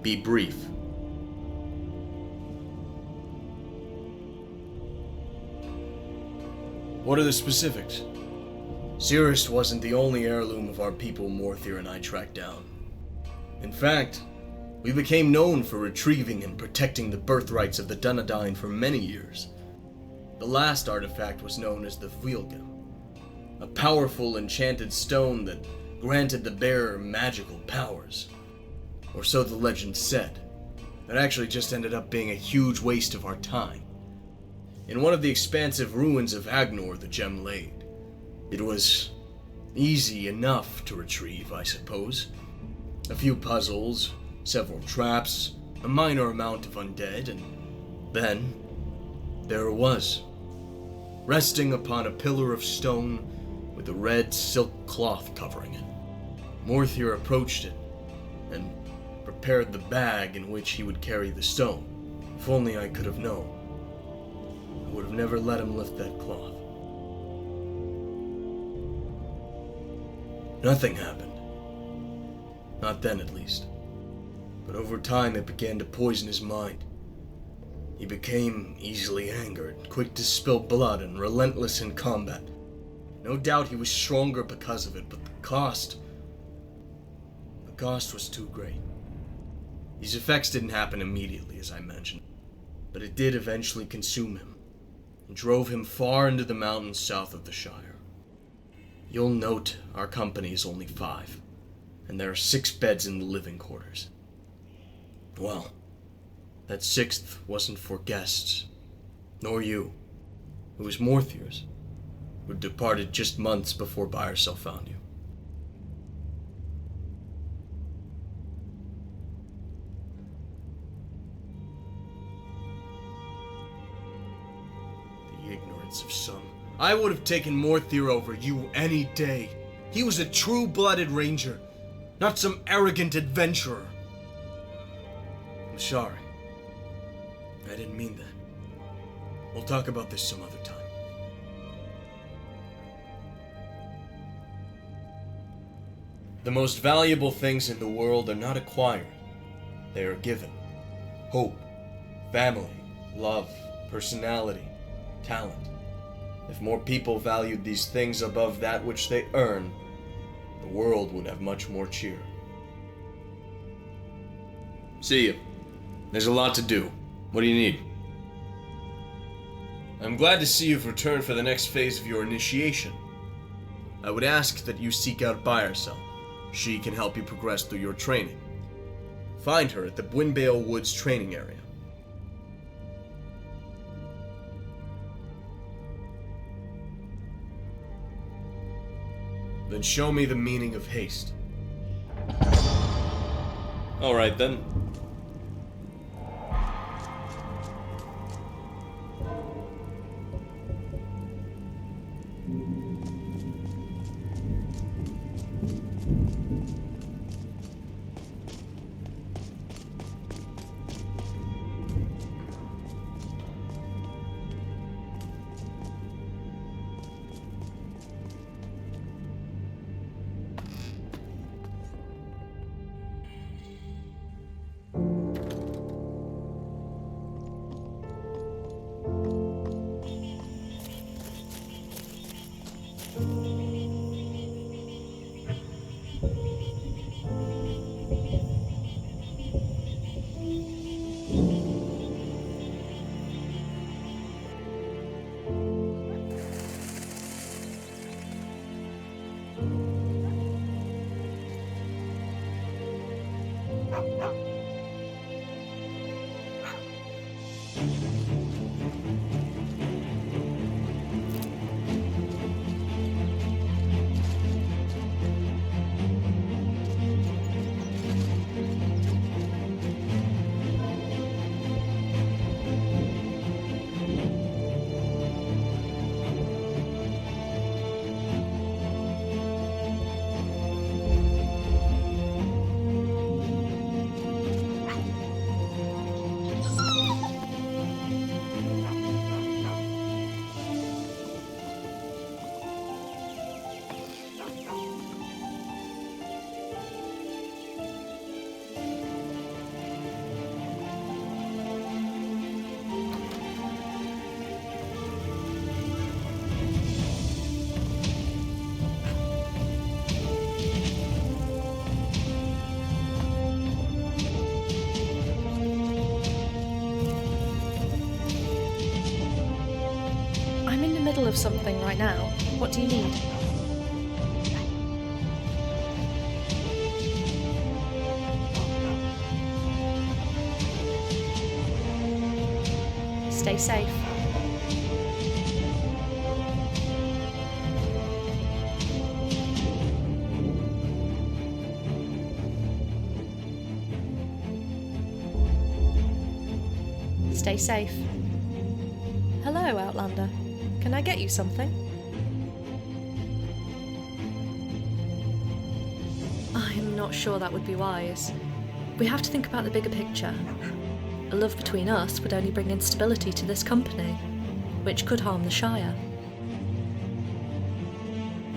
Be brief. What are the specifics? Cirrus wasn't the only heirloom of our people Morthier and I tracked down. In fact, we became known for retrieving and protecting the birthrights of the Dunedain for many years. The last artifact was known as the Vilgem, a powerful enchanted stone that granted the bearer magical powers. Or so the legend said. It actually just ended up being a huge waste of our time. In one of the expansive ruins of Agnor the gem laid. It was easy enough to retrieve, I suppose. A few puzzles, several traps, a minor amount of undead, and then there it was, resting upon a pillar of stone with a red silk cloth covering it. Morthier approached it and prepared the bag in which he would carry the stone. If only I could have known. I would have never let him lift that cloth. Nothing happened. Not then, at least. But over time, it began to poison his mind. He became easily angered, quick to spill blood, and relentless in combat. No doubt he was stronger because of it, but the cost was too great. These effects didn't happen immediately, as I mentioned, but it did eventually consume him, and drove him far into the mountains south of the Shire. You'll note our company is only 5, and there are 6 beds in the living quarters. Well, that 6th wasn't for guests, nor you. It was Morthier's, who departed just months before Byercell found you. The ignorance of some. I would have taken Morthier over you any day. He was a true-blooded ranger, not some arrogant adventurer. I'm sorry. I didn't mean that. We'll talk about this some other time. The most valuable things in the world are not acquired. They are given. Hope, family, love, personality, talent. If more people valued these things above that which they earn, the world would have much more cheer. See you. There's a lot to do. What do you need? I'm glad to see you've returned for the next phase of your initiation. I would ask that you seek out Byercell. She can help you progress through your training. Find her at the Bwinbale Woods training area. Then show me the meaning of haste. All right then. of something right now. What do you need? Stay safe. Stay safe. Hello, Outlander. Can I get you something? I'm not sure that would be wise. We have to think about the bigger picture. A love between us would only bring instability to this company, which could harm the Shire.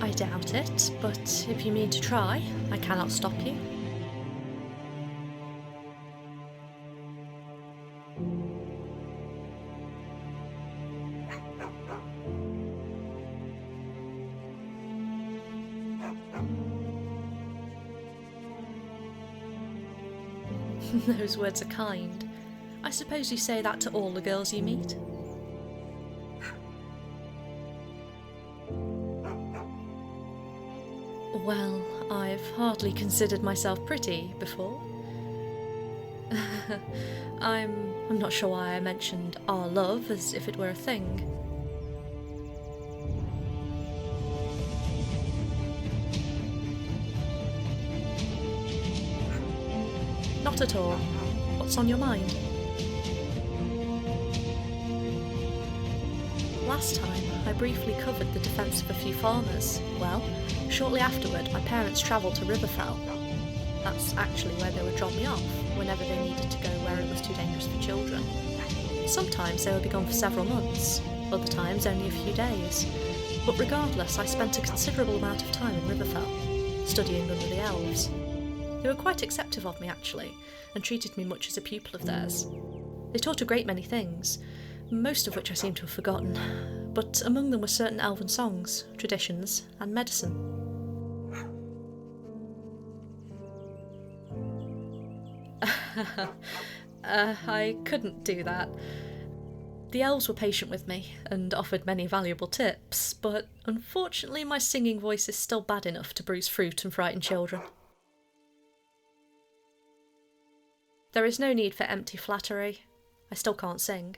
I doubt it, but if you mean to try, I cannot stop you. Those words are kind. I suppose you say that to all the girls you meet? Well, I've hardly considered myself pretty before. I'm not sure why I mentioned our love as if it were a thing. Not at all. What's on your mind? Last time, I briefly covered the defence of a few farmers. Well, shortly afterward, my parents travelled to Riverfell. That's actually where they would drop me off, whenever they needed to go where it was too dangerous for children. Sometimes they would be gone for several months, other times only a few days. But regardless, I spent a considerable amount of time in Riverfell, studying under the elves. They were quite acceptive of me, actually, and treated me much as a pupil of theirs. They taught a great many things, most of which I seem to have forgotten, but among them were certain elven songs, traditions, and medicine. I couldn't do that. The elves were patient with me, and offered many valuable tips, but unfortunately my singing voice is still bad enough to bruise fruit and frighten children. There is no need for empty flattery. I still can't sing.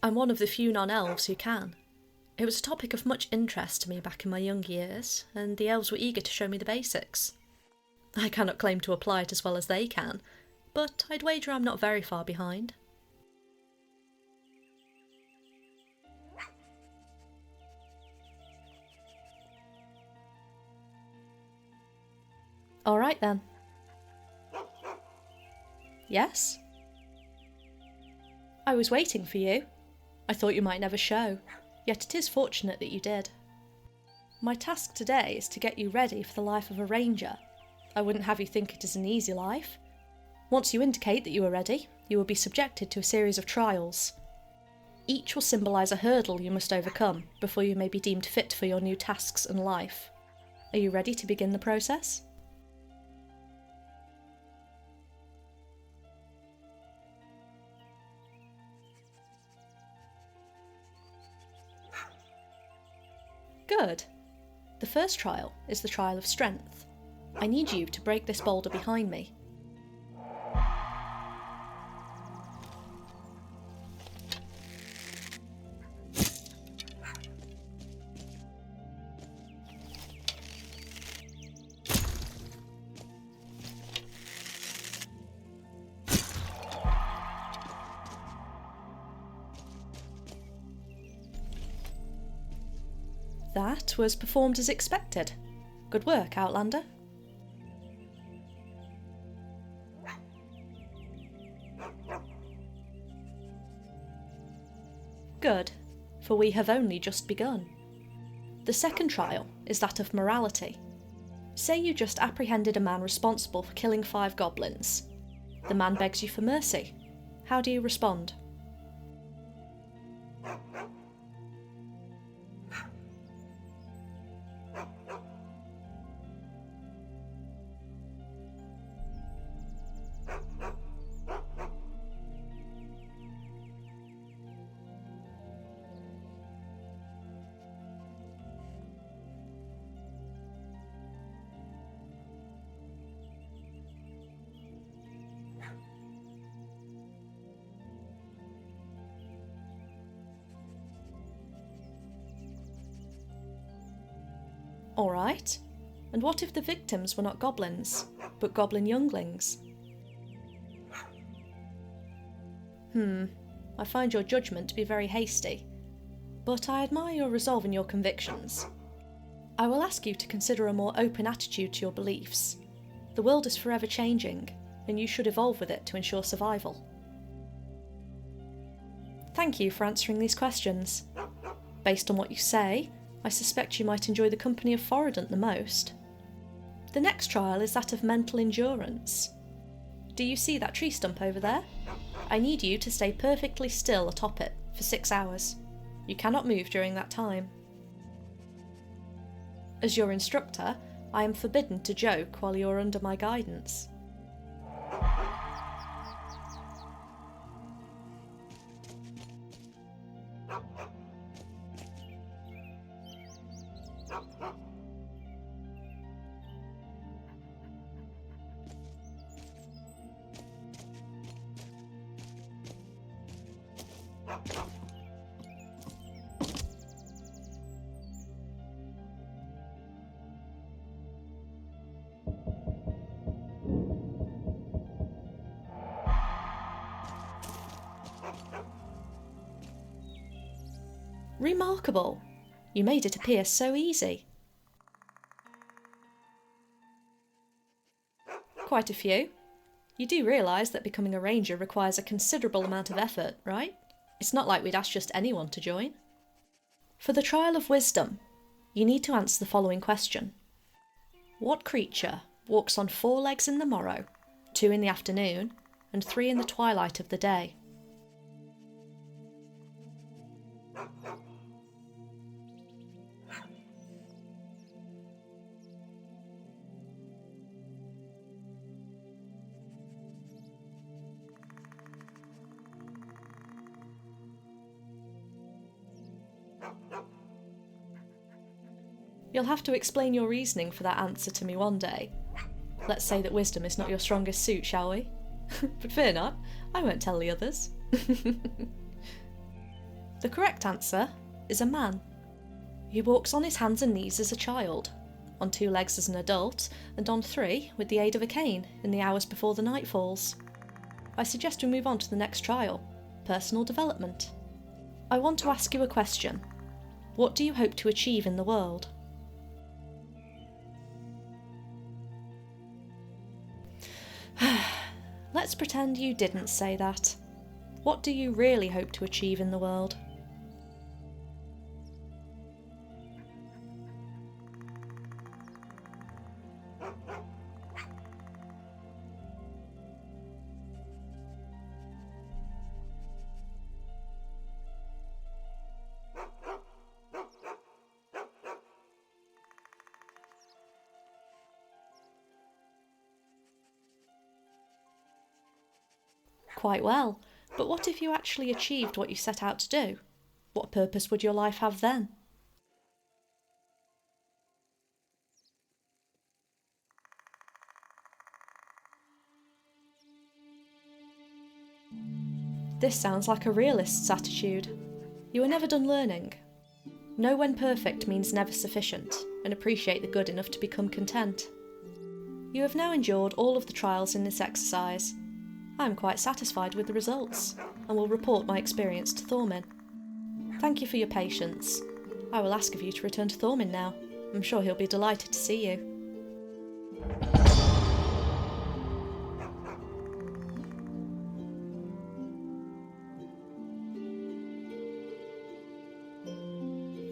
I'm one of the few non-elves who can. It was a topic of much interest to me back in my young years, and the elves were eager to show me the basics. I cannot claim to apply it as well as they can, but I'd wager I'm not very far behind. All right then. Yes? I was waiting for you. I thought you might never show, yet it is fortunate that you did. My task today is to get you ready for the life of a ranger. I wouldn't have you think it is an easy life. Once you indicate that you are ready, you will be subjected to a series of trials. Each will symbolise a hurdle you must overcome before you may be deemed fit for your new tasks and life. Are you ready to begin the process? Good. The first trial is the trial of strength. I need you to break this boulder behind me. That was performed as expected. Good work, Outlander. Good, for we have only just begun. The second trial is that of morality. Say you just apprehended a man responsible for killing 5 goblins. The man begs you for mercy. How do you respond? Alright. And what if the victims were not goblins, but goblin younglings? I find your judgment to be very hasty, but I admire your resolve in your convictions. I will ask you to consider a more open attitude to your beliefs. The world is forever changing, and you should evolve with it to ensure survival. Thank you for answering these questions. Based on what you say, I suspect you might enjoy the company of Foradant the most. The next trial is that of mental endurance. Do you see that tree stump over there? I need you to stay perfectly still atop it for 6 hours. You cannot move during that time. As your instructor, I am forbidden to joke while you are under my guidance. Remarkable! You made it appear so easy. Quite a few. You do realise that becoming a ranger requires a considerable amount of effort, right? It's not like we'd ask just anyone to join. For the trial of wisdom, you need to answer the following question. What creature walks on 4 legs in the morrow, 2 in the afternoon, and 3 in the twilight of the day? You'll have to explain your reasoning for that answer to me one day. Let's say that wisdom is not your strongest suit, shall we? But fear not, I won't tell the others. The correct answer is a man. He walks on his hands and knees as a child, on 2 legs as an adult, and on 3 with the aid of a cane in the hours before the night falls. I suggest we move on to the next trial, personal development. I want to ask you a question. What do you hope to achieve in the world? Let's pretend you didn't say that. What do you really hope to achieve in the world? Quite well, but what if you actually achieved what you set out to do? What purpose would your life have then? This sounds like a realist's attitude. You are never done learning. Know when perfect means never sufficient, and appreciate the good enough to become content. You have now endured all of the trials in this exercise. I am quite satisfied with the results, and will report my experience to Thormin. Thank you for your patience. I will ask of you to return to Thormin now. I'm sure he'll be delighted to see you.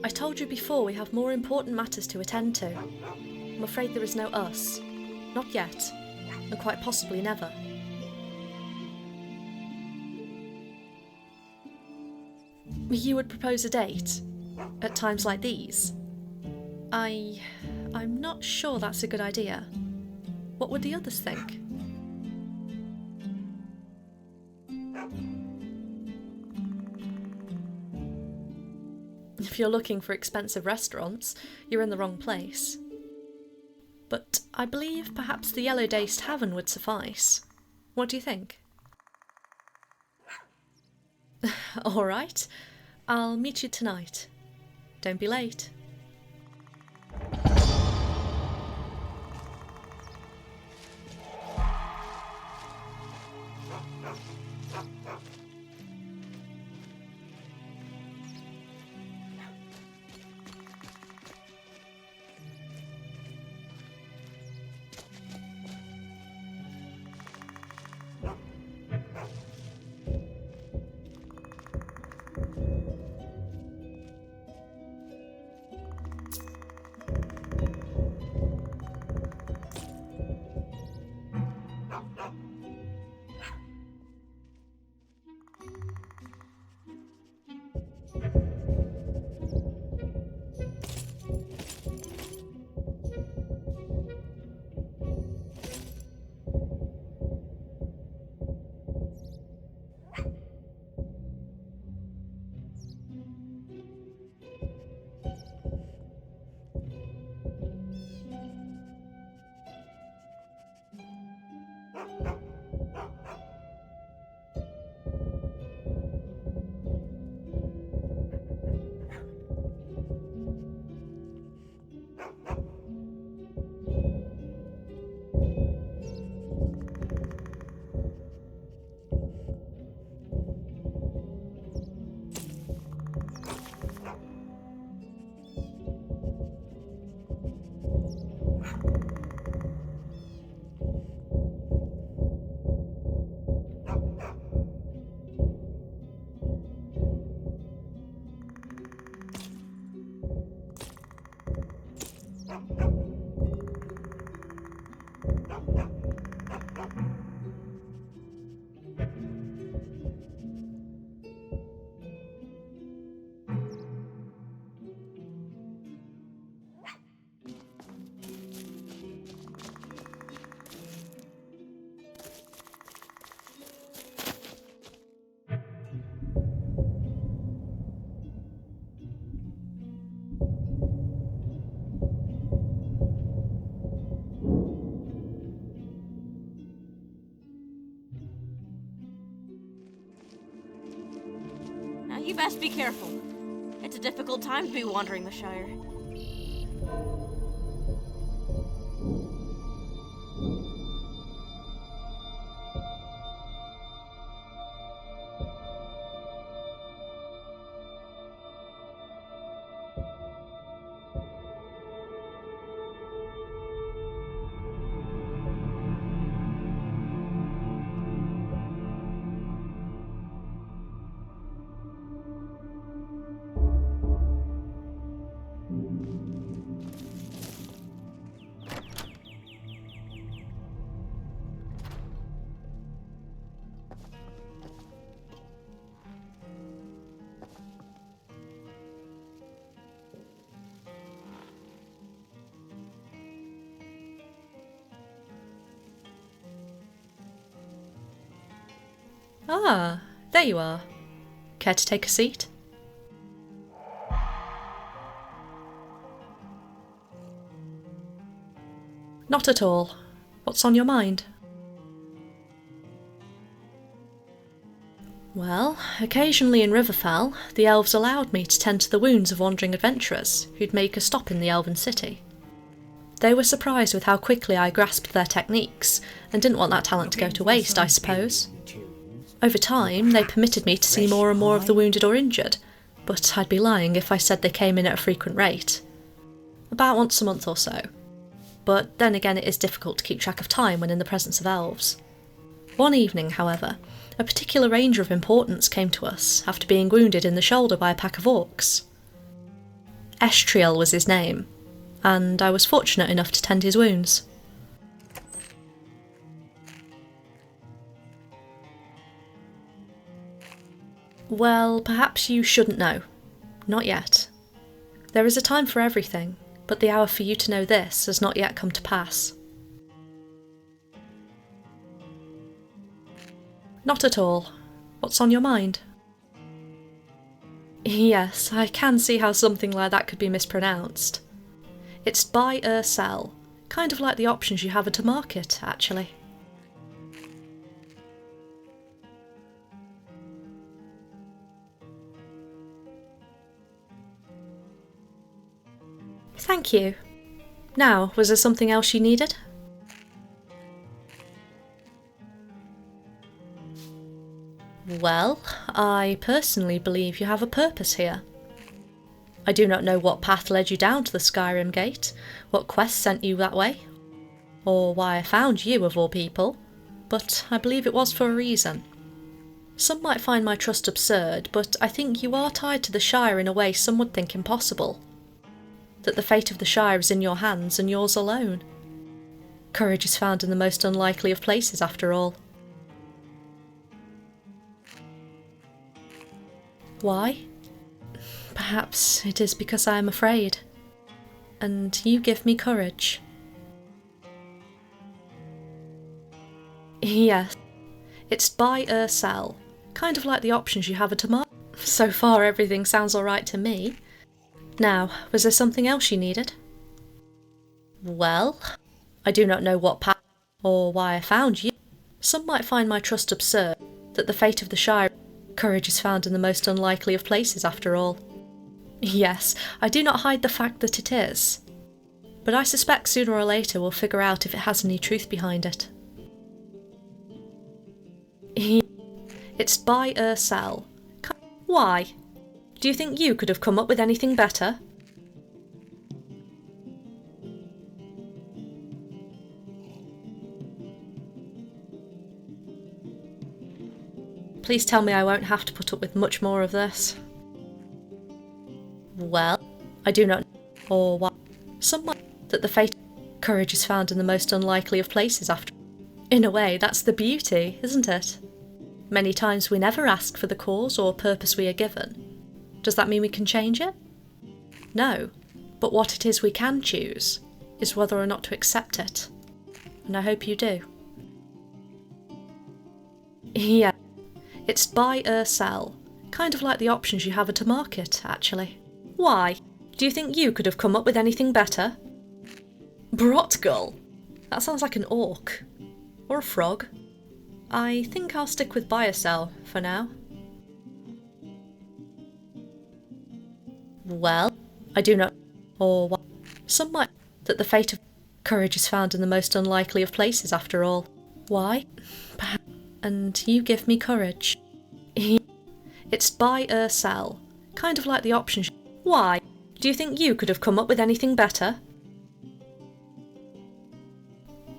I told you before we have more important matters to attend to. I'm afraid there is no us. Not yet, and quite possibly never. You would propose a date? At times like these? I'm not sure that's a good idea. What would the others think? If you're looking for expensive restaurants, you're in the wrong place. But I believe perhaps the Yellow Dace Tavern would suffice. What do you think? All right. I'll meet you tonight. Don't be late. You best be careful. It's a difficult time to be wandering the Shire. Ah, there you are. Care to take a seat? Not at all. What's on your mind? Well, occasionally in Riverfell, the elves allowed me to tend to the wounds of wandering adventurers who'd make a stop in the elven city. They were surprised with how quickly I grasped their techniques, and didn't want that talent to go to waste, I suppose. Over time, they permitted me to see more and more of the wounded or injured, but I'd be lying if I said they came in at a frequent rate. About once a month or so. But then again, it is difficult to keep track of time when in the presence of elves. One evening, however, a particular ranger of importance came to us after being wounded in the shoulder by a pack of orcs. Estriel was his name, and I was fortunate enough to tend his wounds. Well, perhaps you shouldn't know. Not yet. There is a time for everything, but the hour for you to know this has not yet come to pass. Not at all. What's on your mind? Yes, I can see how something like that could be mispronounced. It's buy or sell, kind of like the options you have at a market, actually. Thank you. Now, was there something else you needed? Well, I personally believe you have a purpose here. I do not know what path led you down to the Skyrim gate, what quest sent you that way, or why I found you of all people, but I believe it was for a reason. Some might find my trust absurd, but I think you are tied to the Shire in a way some would think impossible. That the fate of the Shire is in your hands and yours alone. Courage is found in the most unlikely of places, after all. Why? Perhaps it is because I am afraid, and you give me courage. Yes, it's buy or sell, kind of like the options you have at a market. So far everything sounds alright to me. Now, was there something else you needed? Well, I do not know what path or why I found you. Some might find my trust absurd, that the fate of the Shire courage is found in the most unlikely of places after all. Yes, I do not hide the fact that it is. But I suspect sooner or later we'll figure out if it has any truth behind it. It's buy or sell. Why? Do you think you could have come up with anything better? Please tell me I won't have to put up with much more of this. Well, I do not know, or what. Some might that the fate of courage is found in the most unlikely of places after. In a way, that's the beauty, isn't it? Many times we never ask for the cause or purpose we are given. Does that mean we can change it? No, but what it is we can choose is whether or not to accept it. And I hope you do. Yeah, it's buy or sell, kind of like the options you have at a market, actually. Why? Do you think you could have come up with anything better? Brotgull? That sounds like an orc. Or a frog. I think I'll stick with buy or sell for now. Well, I do not, or what. Some might that the fate of courage is found in the most unlikely of places after all. Why? And you give me courage. It's buy or sell, kind of like the options. Why? Do you think you could have come up with anything better?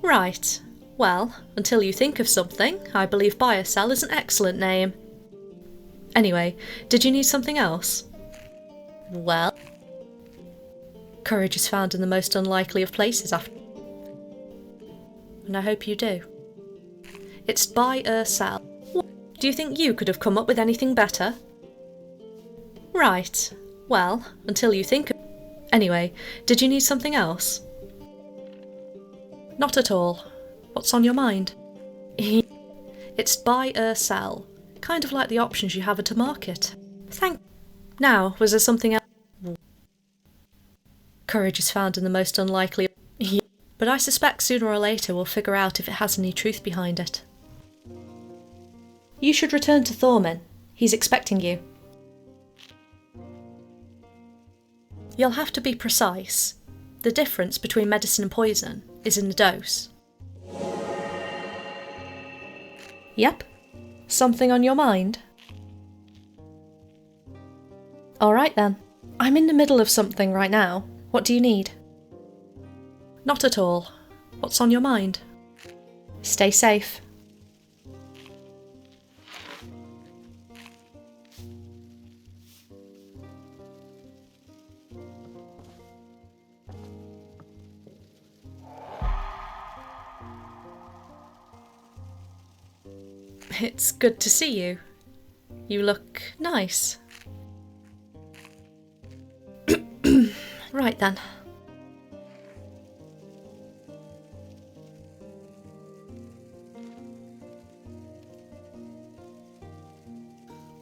Right. Well, until you think of something, I believe buy or sell is an excellent name. Anyway, did you need something else? Well, courage is found in the most unlikely of places after. And I hope you do. It's buy or sell. Do you think you could have come up with anything better? Right. Well, until you think of... Anyway, did you need something else? Not at all. What's on your mind? It's buy or sell, kind of like the options you have at a market. Now, was there something else? Courage is found in the most unlikely... But I suspect sooner or later we'll figure out if it has any truth behind it. You should return to Thorman. He's expecting you. You'll have to be precise. The difference between medicine and poison is in the dose. Yep. Something on your mind? Alright then. I'm in the middle of something right now. What do you need? Not at all. What's on your mind? Stay safe. It's good to see you. You look nice. Right then.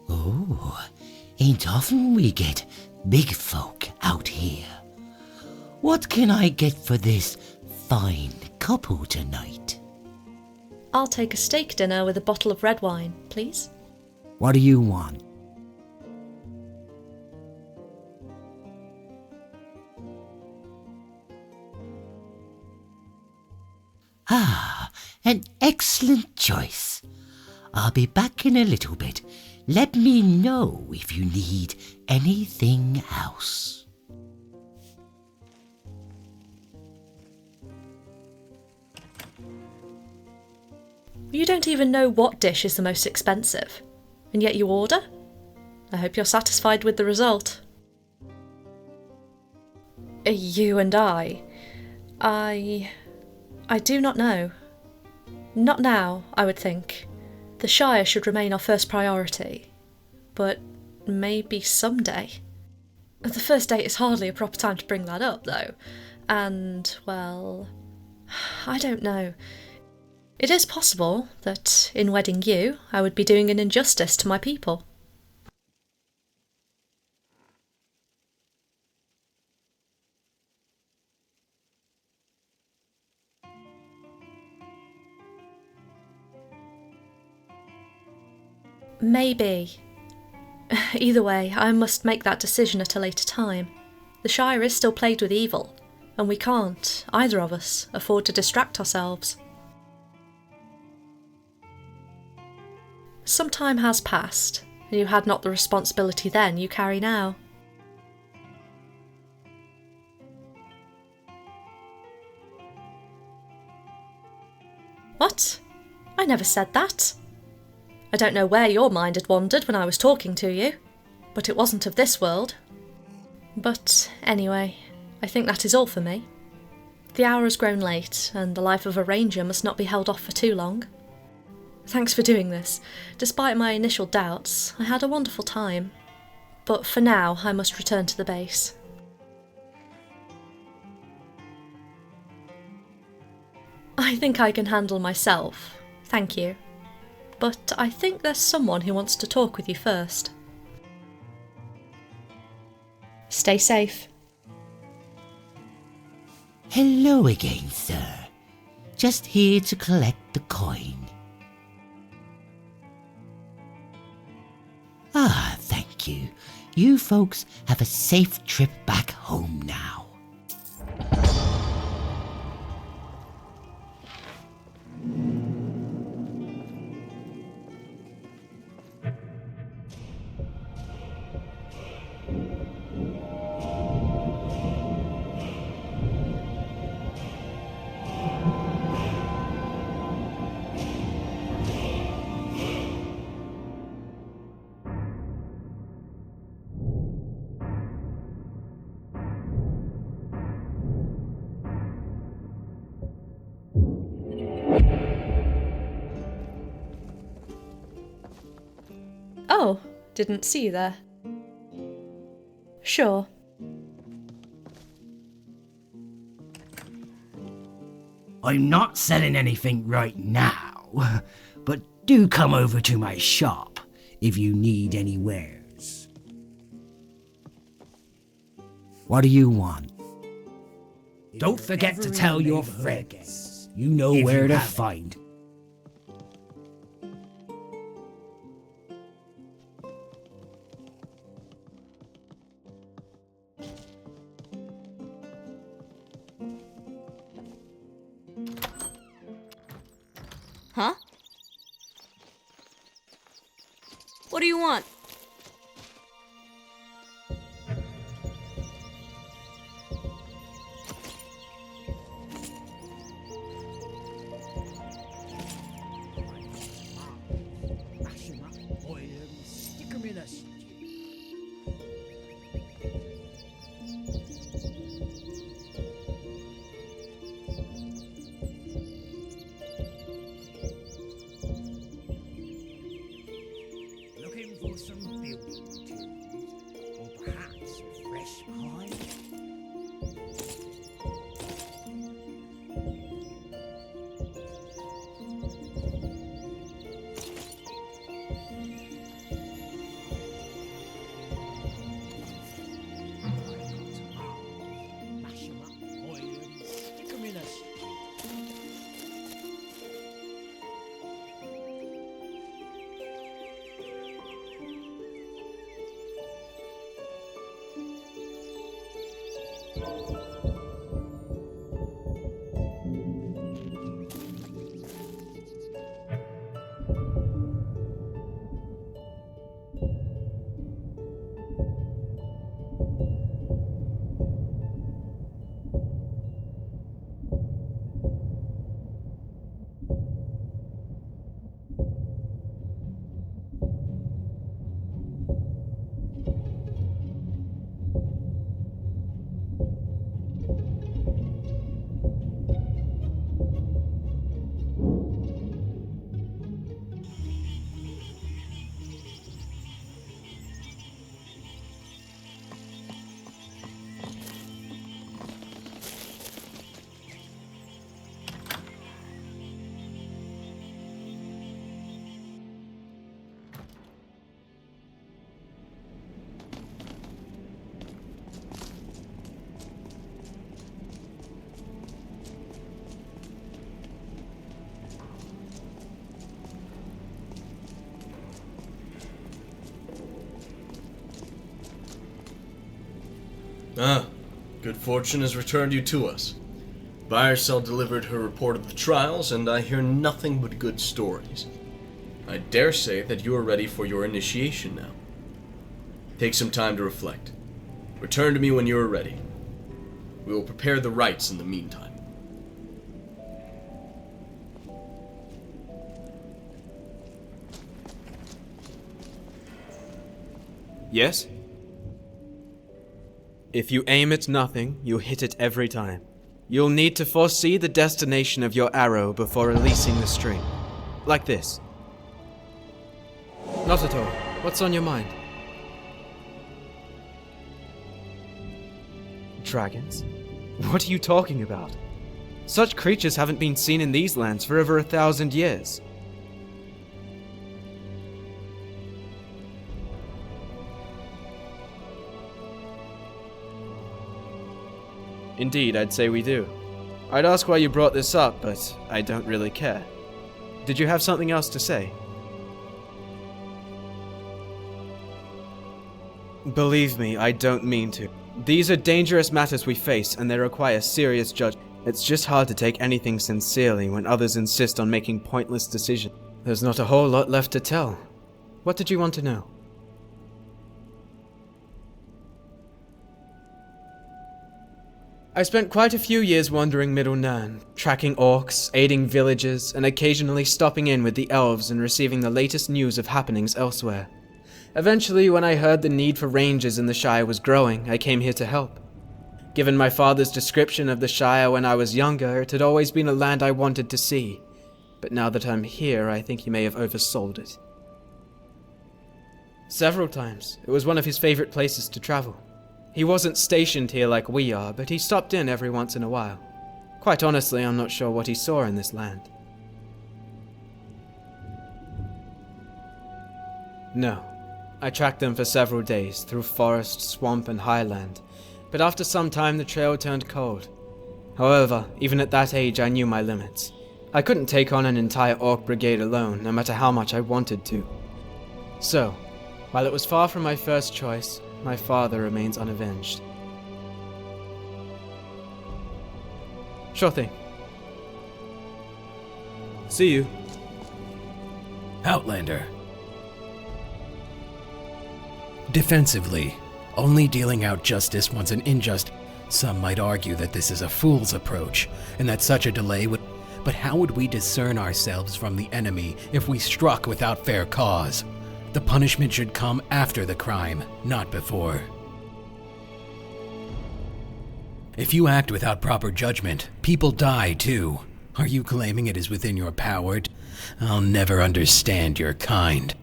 Oh, ain't often we get big folk out here. What can I get for this fine couple tonight? I'll take a steak dinner with a bottle of red wine, please. What do you want? Ah, an excellent choice. I'll be back in a little bit. Let me know if you need anything else. You don't even know what dish is the most expensive, and yet you order? I hope you're satisfied with the result. You and I do not know. Not now, I would think. The Shire should remain our first priority, but maybe someday. The first date is hardly a proper time to bring that up, though, and, well, I don't know. It is possible that, in wedding you, I would be doing an injustice to my people. Maybe. Either way, I must make that decision at a later time. The Shire is still plagued with evil, and we can't, either of us, afford to distract ourselves. Some time has passed, and you had not the responsibility then you carry now. What? I never said that. I don't know where your mind had wandered when I was talking to you, but it wasn't of this world. But anyway, I think that is all for me. The hour has grown late, and the life of a ranger must not be held off for too long. Thanks for doing this. Despite my initial doubts, I had a wonderful time. But for now, I must return to the base. I think I can handle myself, thank you. But I think there's someone who wants to talk with you first. Stay safe. Hello again, sir. Just here to collect the coin. Ah, thank you. You folks have a safe trip back home now. Oh, didn't see you there. Sure. I'm not selling anything right now, but do come over to my shop if you need any wares. What do you want? Don't forget to tell your friends. You know where to find. Huh? What do you want? Mash 'em up, boil 'em, stick 'em in a stew. Looking for some building tools, or perhaps a fresh pie? Mash 'em up, boil 'em, stick 'em in a stew. Ah, good fortune has returned you to us. Buyer-Cell delivered her report of the trials, and I hear nothing but good stories. I dare say that you are ready for your initiation now. Take some time to reflect. Return to me when you are ready. We will prepare the rites in the meantime. Yes? If you aim at nothing, you hit it every time. You'll need to foresee the destination of your arrow before releasing the string. Like this. Not at all. What's on your mind? Dragons? What are you talking about? Such creatures haven't been seen in these lands for over 1,000 years. Indeed, I'd say we do. I'd ask why you brought this up, but I don't really care. Did you have something else to say? Believe me, I don't mean to. These are dangerous matters we face, and they require serious judgment. It's just hard to take anything sincerely when others insist on making pointless decisions. There's not a whole lot left to tell. What did you want to know? I spent quite a few years wandering Middle Nirn, tracking orcs, aiding villagers, and occasionally stopping in with the elves and receiving the latest news of happenings elsewhere. Eventually, when I heard the need for rangers in the Shire was growing, I came here to help. Given my father's description of the Shire when I was younger, it had always been a land I wanted to see. But now that I'm here, I think he may have oversold it. Several times, it was one of his favorite places to travel. He wasn't stationed here like we are, but he stopped in every once in a while. Quite honestly, I'm not sure what he saw in this land. No. I tracked them for several days, through forest, swamp, and highland, but after some time the trail turned cold. However, even at that age I knew my limits. I couldn't take on an entire orc brigade alone, no matter how much I wanted to. So, while it was far from my first choice, my father remains unavenged. Sure thing. See you. Outlander. Defensively, only dealing out justice once an injustice. Some might argue that this is a fool's approach, and that such a delay would... But how would we discern ourselves from the enemy if we struck without fair cause? The punishment should come after the crime, not before. If you act without proper judgment, people die too. Are you claiming it is within your power? I'll never understand your kind.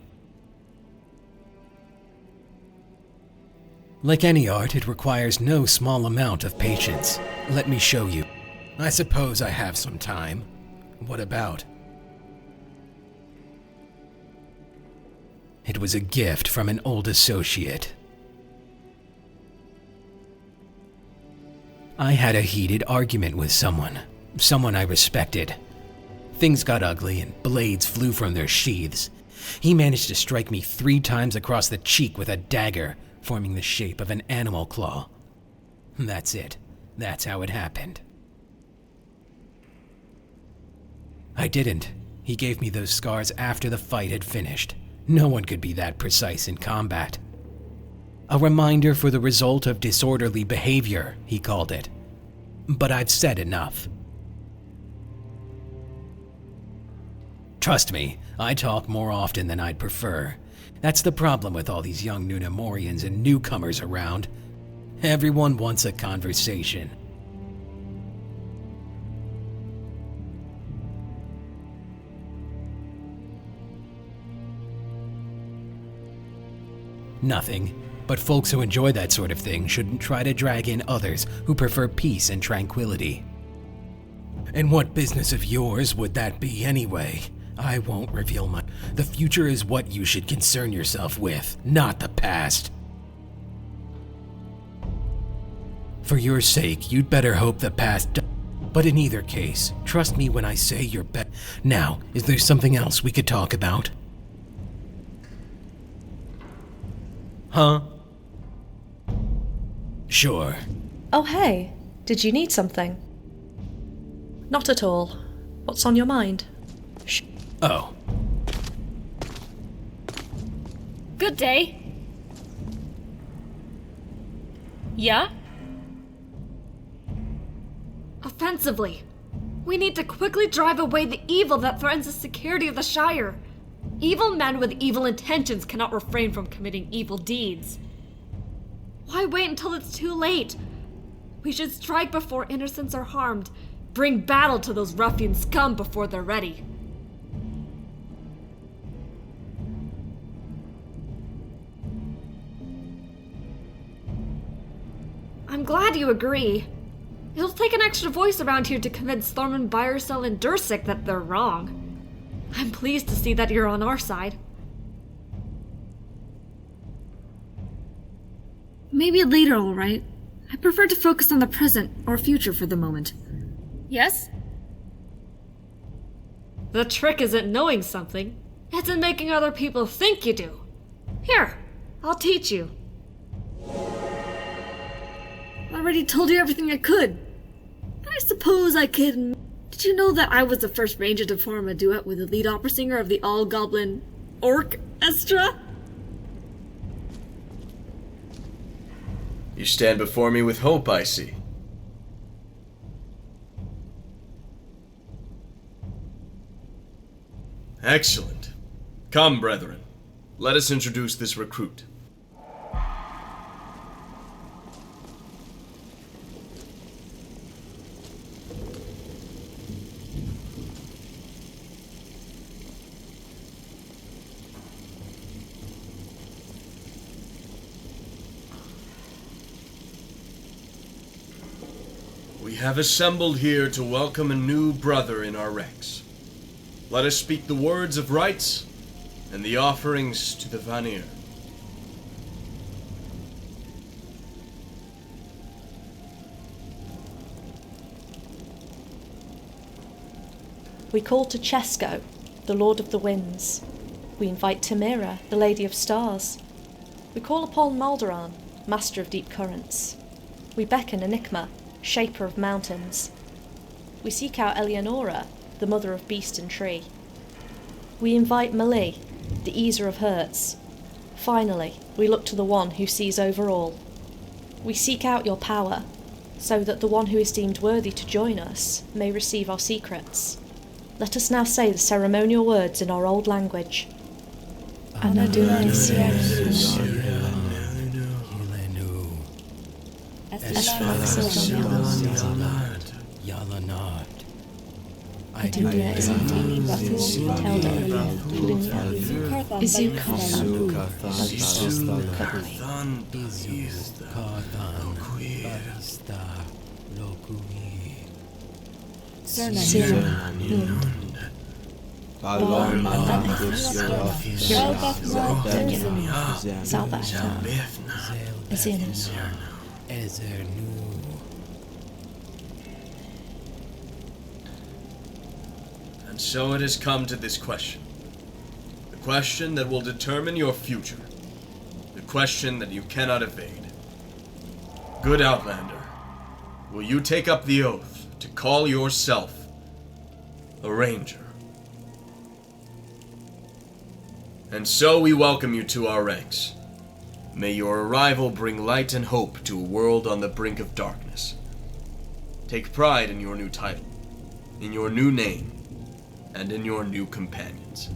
Like any art, it requires no small amount of patience. Let me show you. I suppose I have some time. What about? It was a gift from an old associate. I had a heated argument with someone I respected. Things got ugly and blades flew from their sheaths. He managed to strike me 3 times across the cheek with a dagger, forming the shape of an animal claw. That's it. That's how it happened. I didn't. He gave me those scars after the fight had finished. No one could be that precise in combat. A reminder for the result of disorderly behavior, he called it. But I've said enough. Trust me, I talk more often than I'd prefer. That's the problem with all these young Nunamorians and newcomers around. Everyone wants a conversation. Nothing, but folks who enjoy that sort of thing shouldn't try to drag in others who prefer peace and tranquility. And what business of yours would that be anyway? I won't reveal my... The future is what you should concern yourself with, not the past. For your sake, you'd better hope the past... But in either case, trust me when I say you're Now, is there something else we could talk about? Huh? Sure. Oh hey, did you need something? Not at all. What's on your mind? Oh. Good day. Yeah? Offensively. We need to quickly drive away the evil that threatens the security of the Shire. Evil men with evil intentions cannot refrain from committing evil deeds. Why wait until it's too late? We should strike before innocents are harmed. Bring battle to those ruffian scum before they're ready. I'm glad you agree. It'll take an extra voice around here to convince Thorman, Byersell, and Dursick that they're wrong. I'm pleased to see that you're on our side. Maybe later, alright. I prefer to focus on the present or future for the moment. Yes? The trick isn't knowing something. It's in making other people think you do. Here, I'll teach you. I already told you everything I could. But I suppose I can. Did you know that I was the first ranger to form a duet with the lead opera singer of the all-goblin orchestra? You stand before me with hope, I see. Excellent. Come, brethren. Let us introduce this recruit. We have assembled here to welcome a new brother in our ranks. Let us speak the words of rights and the offerings to the Vanir. We call to Chesko, the Lord of the Winds. We invite Tamira, the Lady of Stars. We call upon Maldoran, Master of Deep Currents. We beckon Enigma, Shaper of Mountains. We seek out Eleonora, the Mother of Beast and Tree. We invite Mali, the Easer of Hurts. Finally, we look to the one who sees over all. We seek out your power, so that the one who is deemed worthy to join us may receive our secrets. Let us now say the ceremonial words in our old language. Anadune Yalanat. Adulia Isanti, Telda, Lunia, And so it has come to this question. The question that will determine your future. The question that you cannot evade. Good Outlander, will you take up the oath to call yourself a Ranger? And so we welcome you to our ranks. May your arrival bring light and hope to a world on the brink of darkness. Take pride in your new title, in your new name, and in your new companions.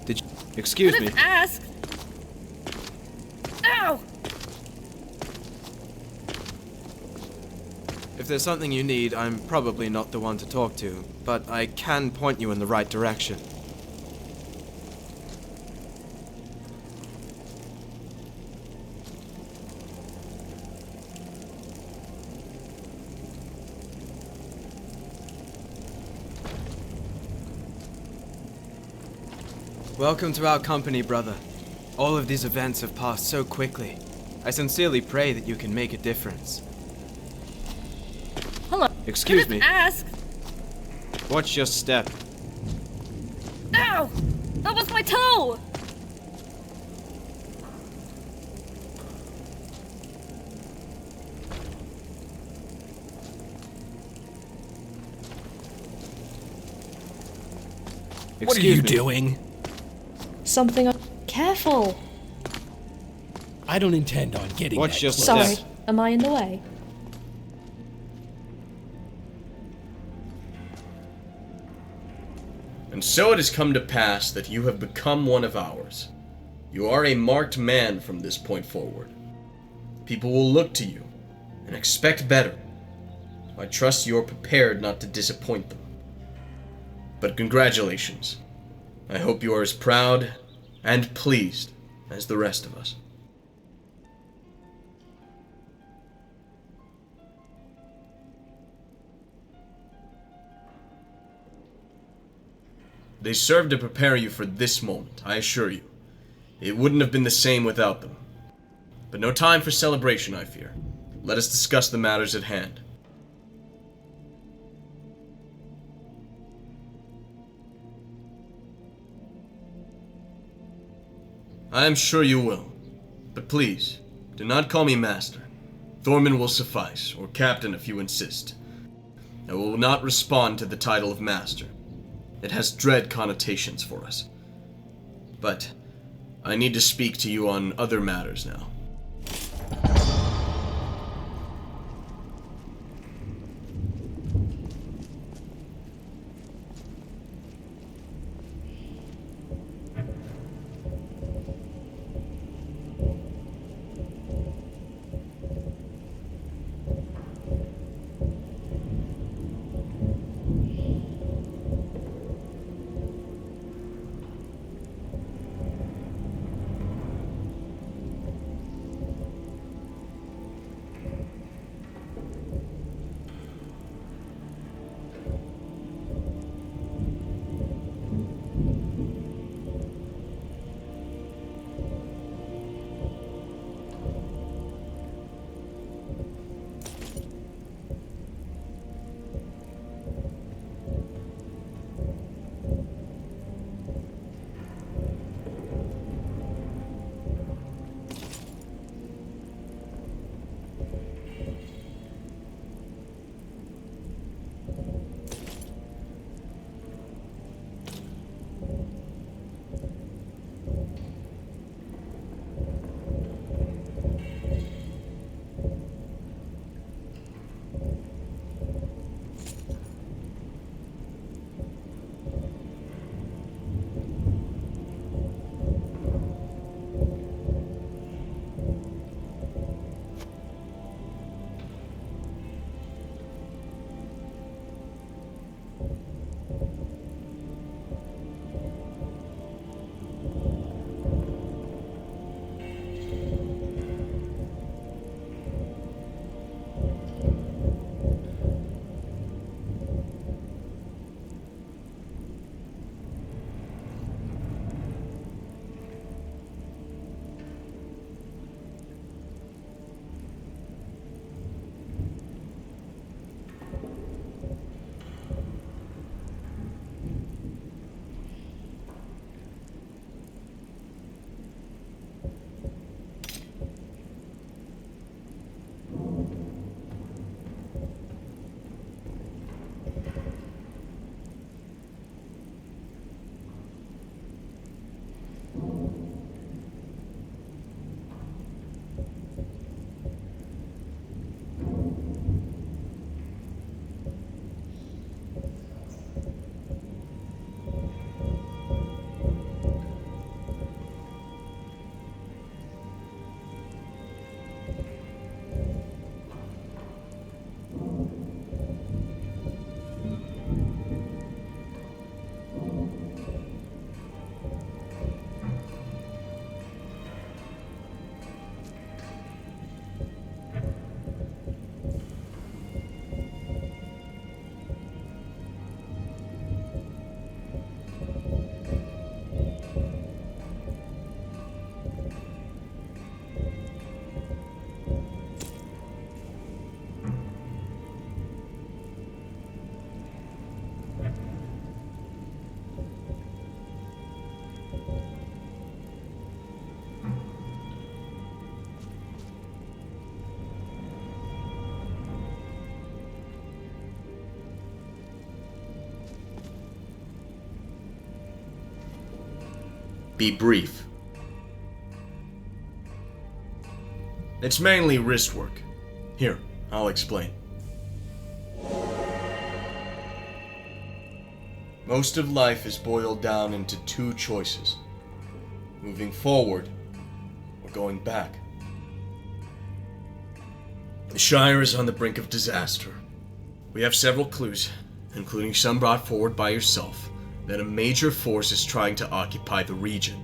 Did you... Excuse me. Ask. Ow! If there's something you need, I'm probably not the one to talk to, but I can point you in the right direction. Welcome to our company, brother. All of these events have passed so quickly. I sincerely pray that you can make a difference. Hello. Excuse Can I me. ask? Watch your step. Ow! That was my toe! What are Excuse you me. doing? Something. Careful! I don't intend on getting Watch that your close. step. Sorry, am I in the way? And so it has come to pass that you have become one of ours. You are a marked man from this point forward. People will look to you and expect better. I trust you are prepared not to disappoint them. But congratulations. I hope you are as proud and pleased as the rest of us. They served to prepare you for this moment, I assure you. It wouldn't have been the same without them. But no time for celebration, I fear. Let us discuss the matters at hand. I am sure you will. But please, do not call me Master. Thorman will suffice, or Captain if you insist. I will not respond to the title of Master. It has dread connotations for us. But I need to speak to you on other matters now. Be brief. It's mainly wrist work. Here, I'll explain. Most of life is boiled down into two choices: moving forward or going back. The Shire is on the brink of disaster. We have several clues, including some brought forward by yourself, that a major force is trying to occupy the region.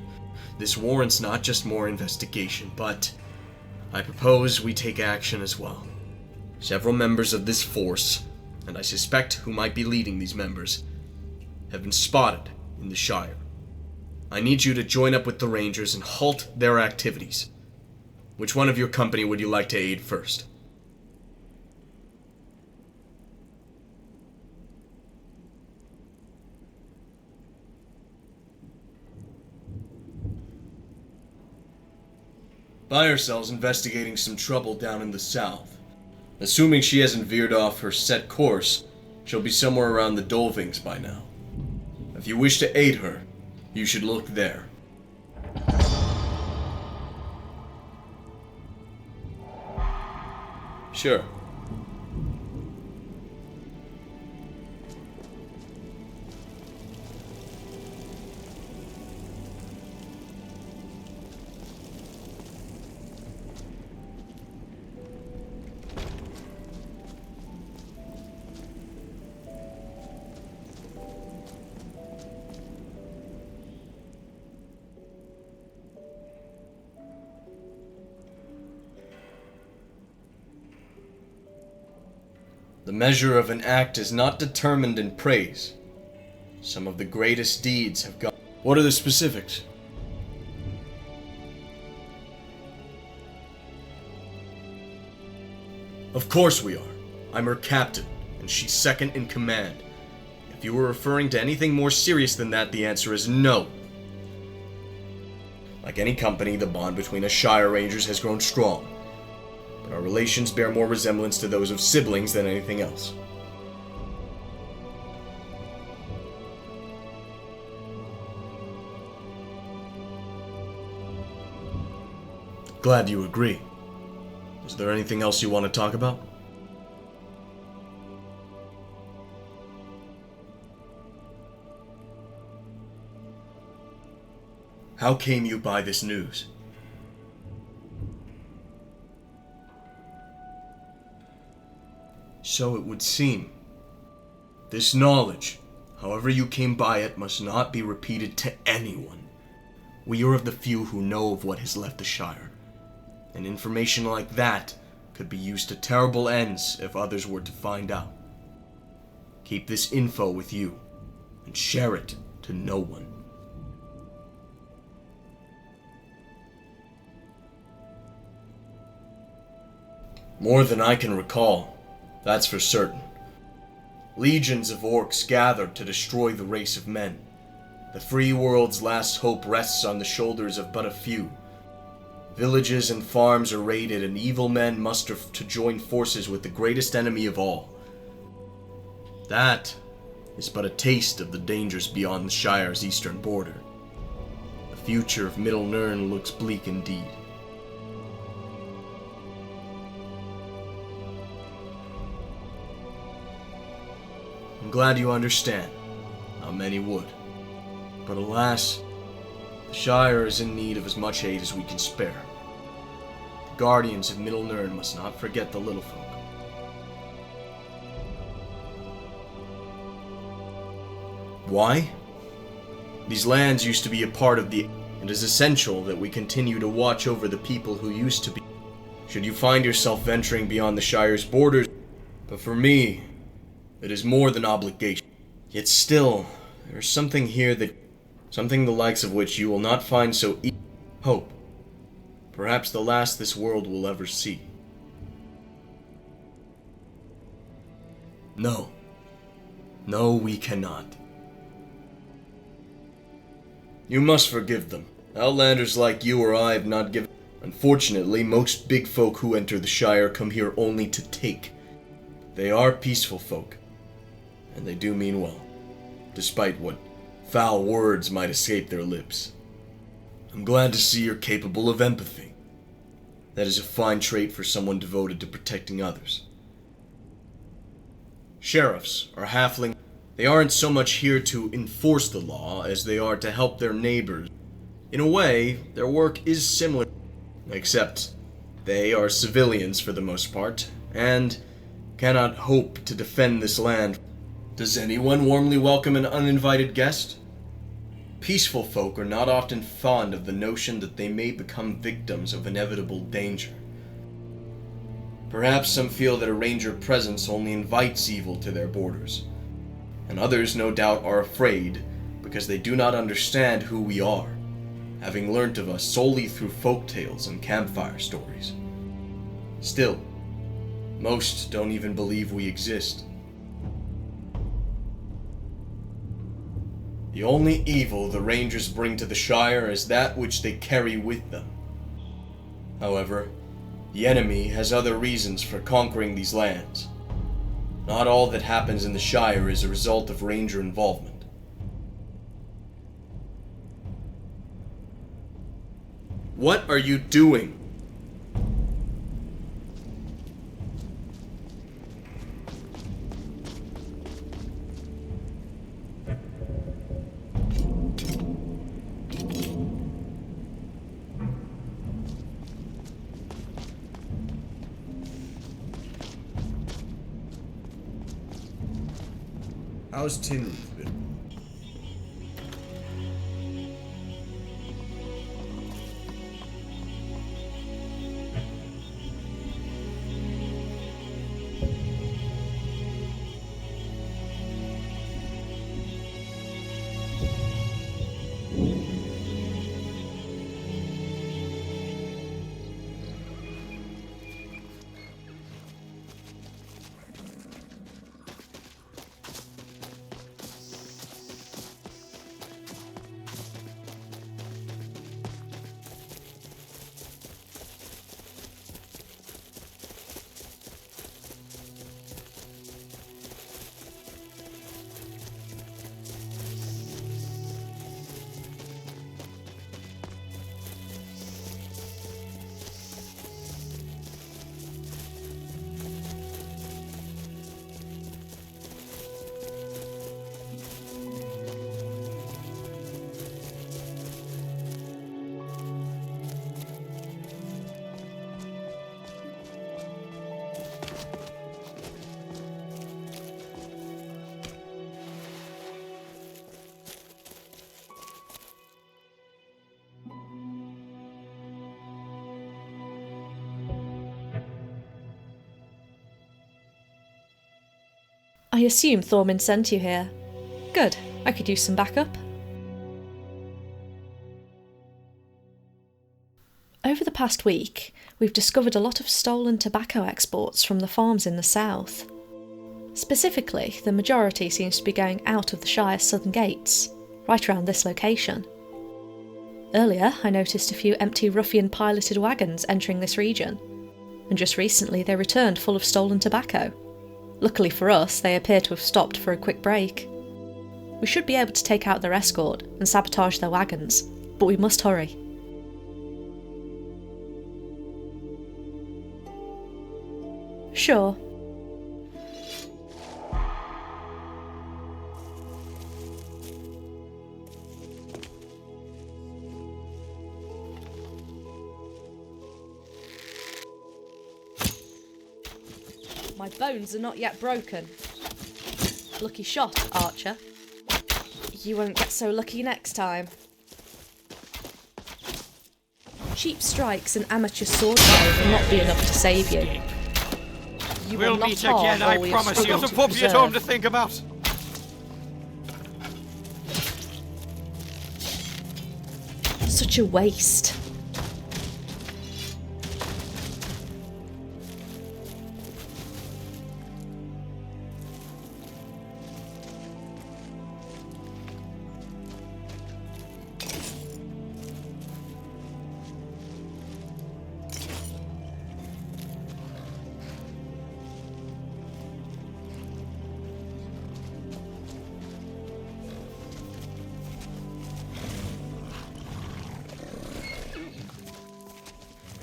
This warrants not just more investigation, but I propose we take action as well. Several members of this force, and I suspect who might be leading these members, have been spotted in the Shire. I need you to join up with the Rangers and halt their activities. Which one of your company would you like to aid first? Buy herself's investigating some trouble down in the south. Assuming she hasn't veered off her set course, she'll be somewhere around the Dolvings by now. If you wish to aid her, you should look there. Sure. The measure of an act is not determined in praise. Some of the greatest deeds have gone. What are the specifics? Of course we are. I'm her captain, and she's second in command. If you were referring to anything more serious than that, the answer is no. Like any company, the bond between us Shire Rangers has grown strong. But our relations bear more resemblance to those of siblings than anything else. Glad you agree. Is there anything else you want to talk about? How came you by this news? So it would seem. This knowledge, however you came by it, must not be repeated to anyone. We are of the few who know of what has left the Shire, and information like that could be used to terrible ends if others were to find out. Keep this info with you, and share it to no one. More than I can recall. That's for certain. Legions of orcs gathered to destroy the race of men. The free world's last hope rests on the shoulders of but a few. Villages and farms are raided, and evil men muster to join forces with the greatest enemy of all. That is but a taste of the dangers beyond the Shire's eastern border. The future of Middle Nirn looks bleak indeed. I'm glad you understand. Not many would. But alas, the Shire is in need of as much aid as we can spare. The guardians of Middle Nirn must not forget the little folk. Why? These lands used to be a part of the... It is essential that we continue to watch over the people who used to be. Should you find yourself venturing beyond the Shire's borders, but for me, it is more than obligation. Yet still, there is something here that... Something the likes of which you will not find so easy. Hope. Perhaps the last this world will ever see. No. No, we cannot. You must forgive them. Outlanders like you or I have not given... Unfortunately, most big folk who enter the Shire come here only to take. They are peaceful folk. And they do mean well, despite what foul words might escape their lips. I'm glad to see you're capable of empathy. That is a fine trait for someone devoted to protecting others. Sheriffs are halfling. They aren't so much here to enforce the law as they are to help their neighbors. In a way, their work is similar, except they are civilians for the most part, and cannot hope to defend this land. Does anyone warmly welcome an uninvited guest? Peaceful folk are not often fond of the notion that they may become victims of inevitable danger. Perhaps some feel that a ranger presence only invites evil to their borders, and others no doubt are afraid because they do not understand who we are, having learnt of us solely through folk tales and campfire stories. Still, most don't even believe we exist. The only evil the Rangers bring to the Shire is that which they carry with them. However, the enemy has other reasons for conquering these lands. Not all that happens in the Shire is a result of Ranger involvement. What are you doing? How's Tin Roof been? I assume Thormin sent you here. Good, I could use some backup. Over the past week, we've discovered a lot of stolen tobacco exports from the farms in the south. Specifically, the majority seems to be going out of the Shire's southern gates, right around this location. Earlier, I noticed a few empty ruffian-piloted wagons entering this region, and just recently they returned full of stolen tobacco. Luckily for us, they appear to have stopped for a quick break. We should be able to take out their escort and sabotage their wagons, but we must hurry. Sure. My bones are not yet broken. Lucky shot, Archer. You won't get so lucky next time. Cheap strikes and amateur swordplay will not be enough to save you. You We'll will not meet harm again, all I we have promise you. struggled Some to puppy at preserve. home to think about. Such a waste.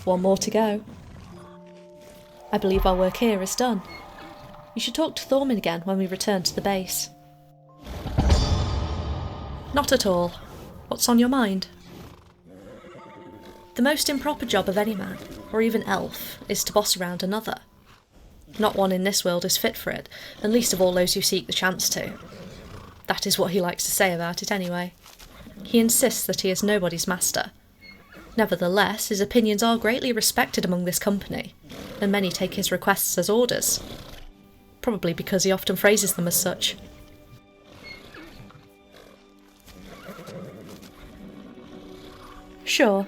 one more to go. I believe our work here is done. You should talk to Thorman again when we return to the base. Not at all. What's on your mind? The most improper job of any man, or even elf, is to boss around another. Not one in this world is fit for it, and least of all those who seek the chance to. That is what he likes to say about it anyway. He insists that he is nobody's master. Nevertheless, his opinions are greatly respected among this company, and many take his requests as orders. Probably because he often phrases them as such. Sure.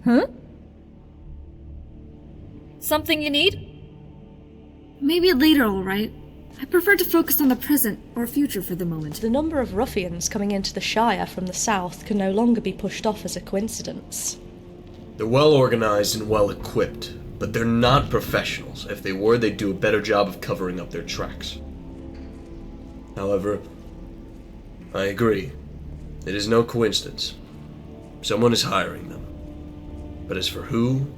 Huh? Something you need? Maybe later, alright. I prefer to focus on the present or future for the moment. The number of ruffians coming into the Shire from the south can no longer be pushed off as a coincidence. They're well organized and well equipped, but they're not professionals. If they were, they'd do a better job of covering up their tracks. However, I agree. It is no coincidence. Someone is hiring them. But as for who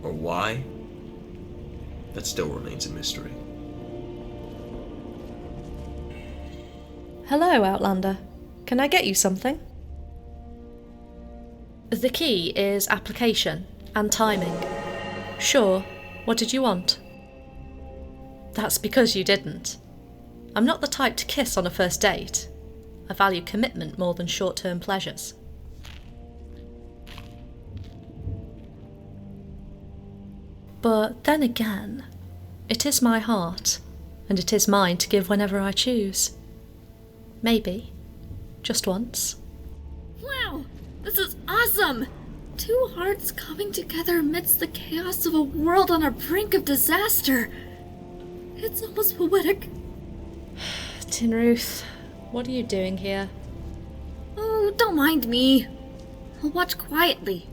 or why, that still remains a mystery. Hello, Outlander. Can I get you something? The key is application and timing. Sure, what did you want? That's because you didn't. I'm not the type to kiss on a first date. I value commitment more than short-term pleasures. But then again, it is my heart, and it is mine to give whenever I choose. Maybe. Just once. Wow! This is awesome! Two hearts coming together amidst the chaos of a world on the brink of disaster. It's almost poetic. Tin Ruth, what are you doing here? Oh, don't mind me. I'll watch quietly.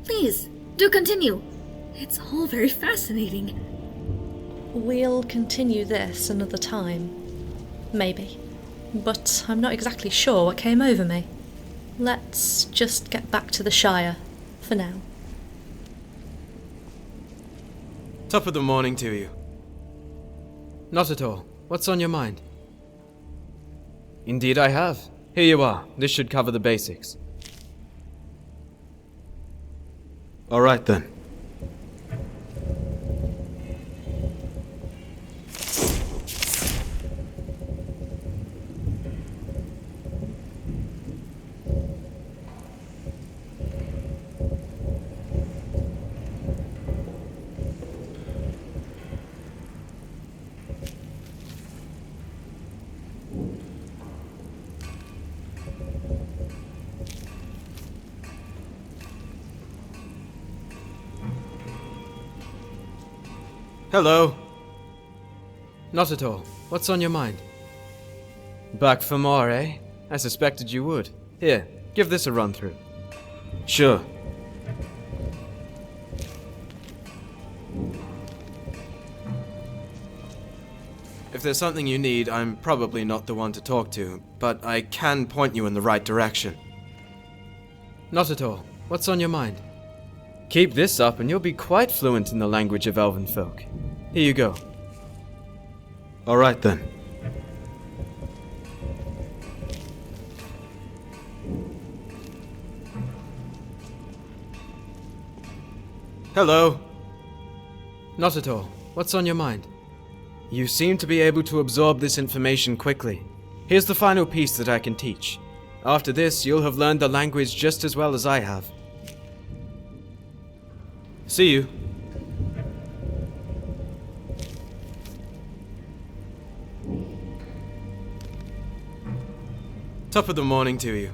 Please, do continue. It's all very fascinating. We'll continue this another time. Maybe. But I'm not exactly sure what came over me. Let's just get back to the Shire, for now. Top of the morning to you. Not at all. What's on your mind? Indeed I have. Here you are. This should cover the basics. Alright then. Hello. Not at all. What's on your mind? Back for more, eh? I suspected you would. Here, give this a run through. Sure. If there's something you need, I'm probably not the one to talk to, but I can point you in the right direction. Not at all. What's on your mind? Keep this up and you'll be quite fluent in the language of elven folk. Here you go. Alright then. Hello. Not at all. What's on your mind? You seem to be able to absorb this information quickly. Here's the final piece that I can teach. After this, you'll have learned the language just as well as I have. See you. Top of the morning to you.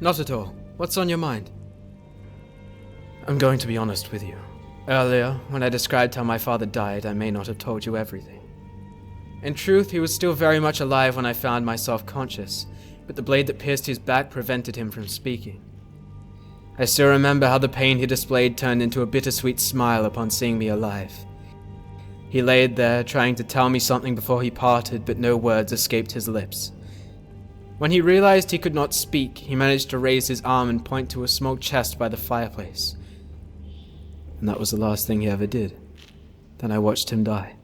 Not at all. What's on your mind? I'm going to be honest with you. Earlier, when I described how my father died, I may not have told you everything. In truth, he was still very much alive when I found myself conscious, but the blade that pierced his back prevented him from speaking. I still remember how the pain he displayed turned into a bittersweet smile upon seeing me alive. He laid there, trying to tell me something before he parted, but no words escaped his lips. When he realized he could not speak, he managed to raise his arm and point to a small chest by the fireplace. And that was the last thing he ever did. Then I watched him die.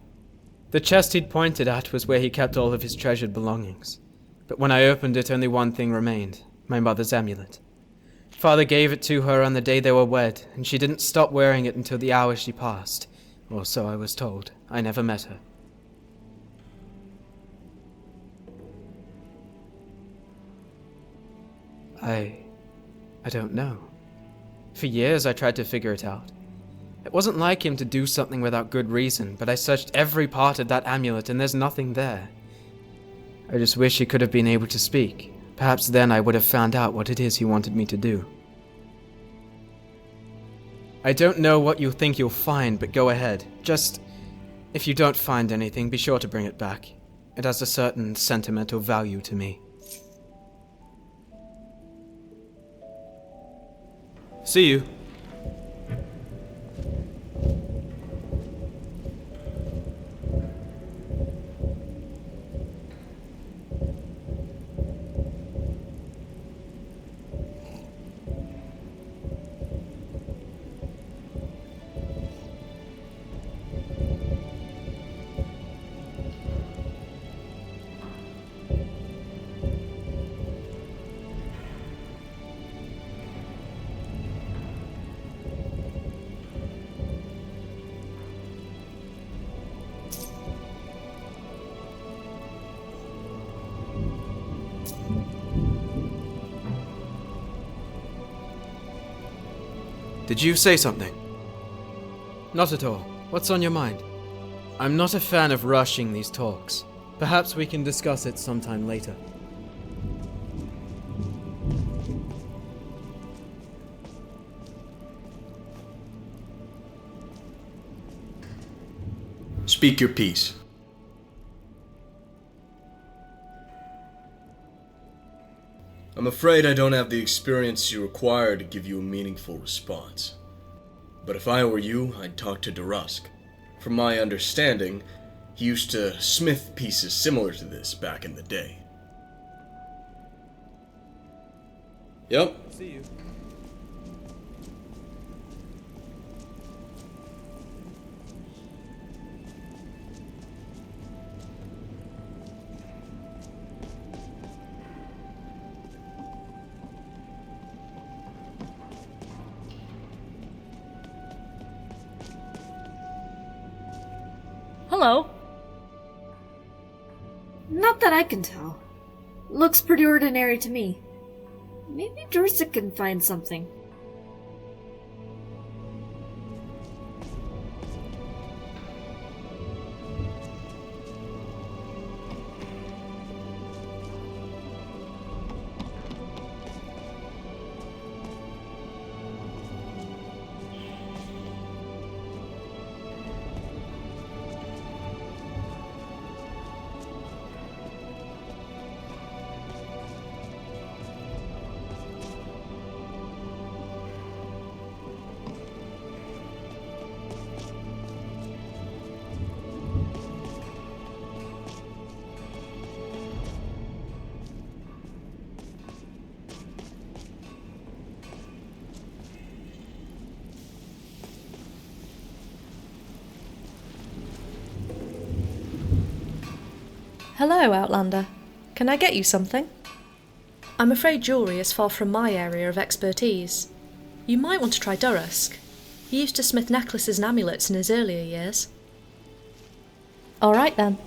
The chest he'd pointed at was where he kept all of his treasured belongings. But when I opened it, only one thing remained, my mother's amulet. Father gave it to her on the day they were wed, and she didn't stop wearing it until the hour she passed. Or so I was told. I never met her. I don't know. For years I tried to figure it out. It wasn't like him to do something without good reason, but I searched every part of that amulet and there's nothing there. I just wish he could have been able to speak. Perhaps then I would have found out what it is he wanted me to do. I don't know what you think you'll find, but go ahead. Just, if you don't find anything, be sure to bring it back. It has a certain sentimental value to me. See you. Did you say something? Not at all. What's on your mind? I'm not a fan of rushing these talks. Perhaps we can discuss it sometime later. Speak your piece. I'm afraid I don't have the experience you require to give you a meaningful response. But if I were you, I'd talk to Durusk. From my understanding, he used to smith pieces similar to this back in the day. Yep. See you. Hello. Not that I can tell. Looks pretty ordinary to me. Maybe Dorset can find something. Hello, Outlander. Can I get you something? I'm afraid jewellery is far from my area of expertise. You might want to try Durusk. He used to smith necklaces and amulets in his earlier years. Alright then.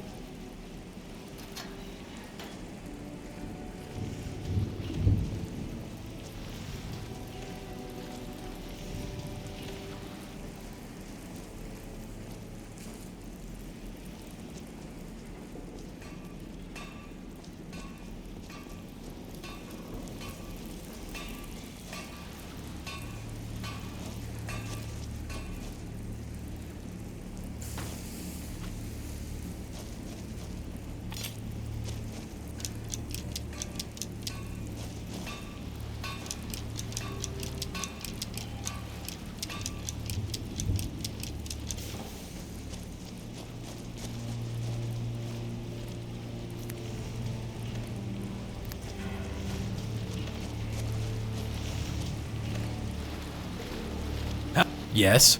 Yes?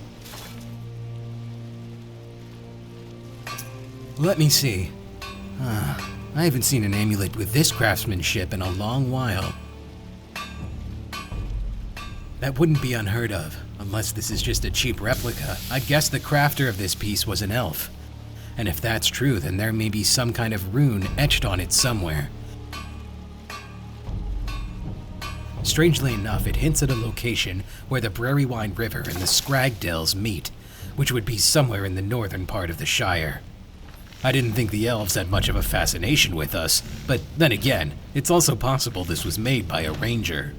Let me see. I haven't seen an amulet with this craftsmanship in a long while. That wouldn't be unheard of, unless this is just a cheap replica. I guess the crafter of this piece was an elf. And if that's true, then there may be some kind of rune etched on it somewhere. Strangely enough, it hints at a location where the Brarywine River and the Scrag Dells meet, which would be somewhere in the northern part of the Shire. I didn't think the elves had much of a fascination with us, but then again, it's also possible this was made by a ranger.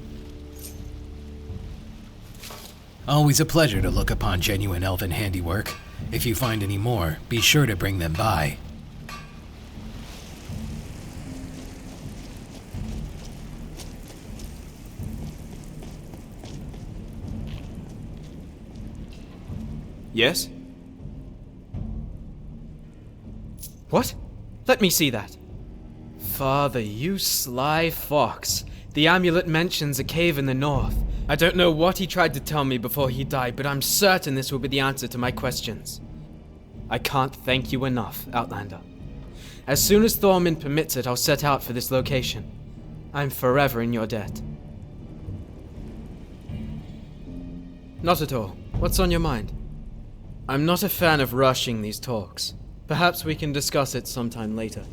Always a pleasure to look upon genuine elven handiwork. If you find any more, be sure to bring them by. Yes? What? Let me see that. Father, you sly fox. The amulet mentions a cave in the north. I don't know what he tried to tell me before he died, but I'm certain this will be the answer to my questions. I can't thank you enough, Outlander. As soon as Thormund permits it, I'll set out for this location. I'm forever in your debt. Not at all. What's on your mind? I'm not a fan of rushing these talks. Perhaps we can discuss it sometime later.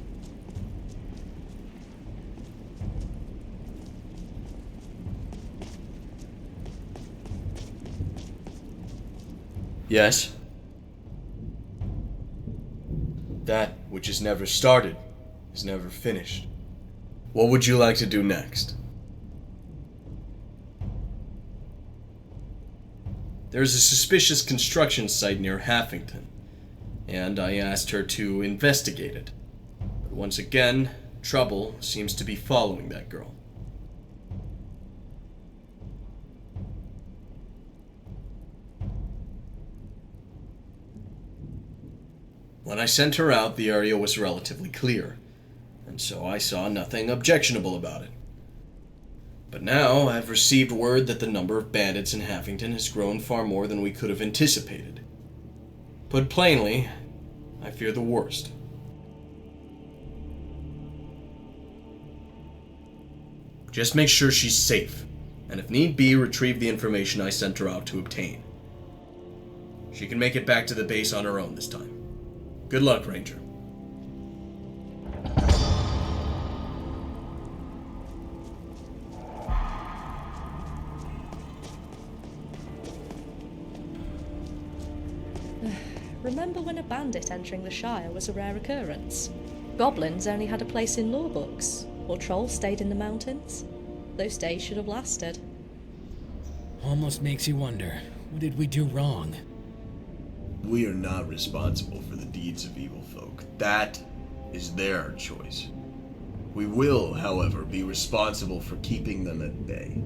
Yes? That which is never started is never finished. What would you like to do next? There's a suspicious construction site near Haffington, and I asked her to investigate it. But once again, trouble seems to be following that girl. When I sent her out, the area was relatively clear, and so I saw nothing objectionable about it. But now I've received word that the number of bandits in Haffington has grown far more than we could have anticipated. Put plainly, I fear the worst. Just make sure she's safe, and if need be, retrieve the information I sent her out to obtain. She can make it back to the base on her own this time. Good luck, Ranger. Remember when a bandit entering the Shire was a rare occurrence? Goblins only had a place in law books, or trolls stayed in the mountains. Those days should have lasted. Almost makes you wonder, what did we do wrong? We are not responsible for the deeds of evil folk. That is their choice. We will, however, be responsible for keeping them at bay.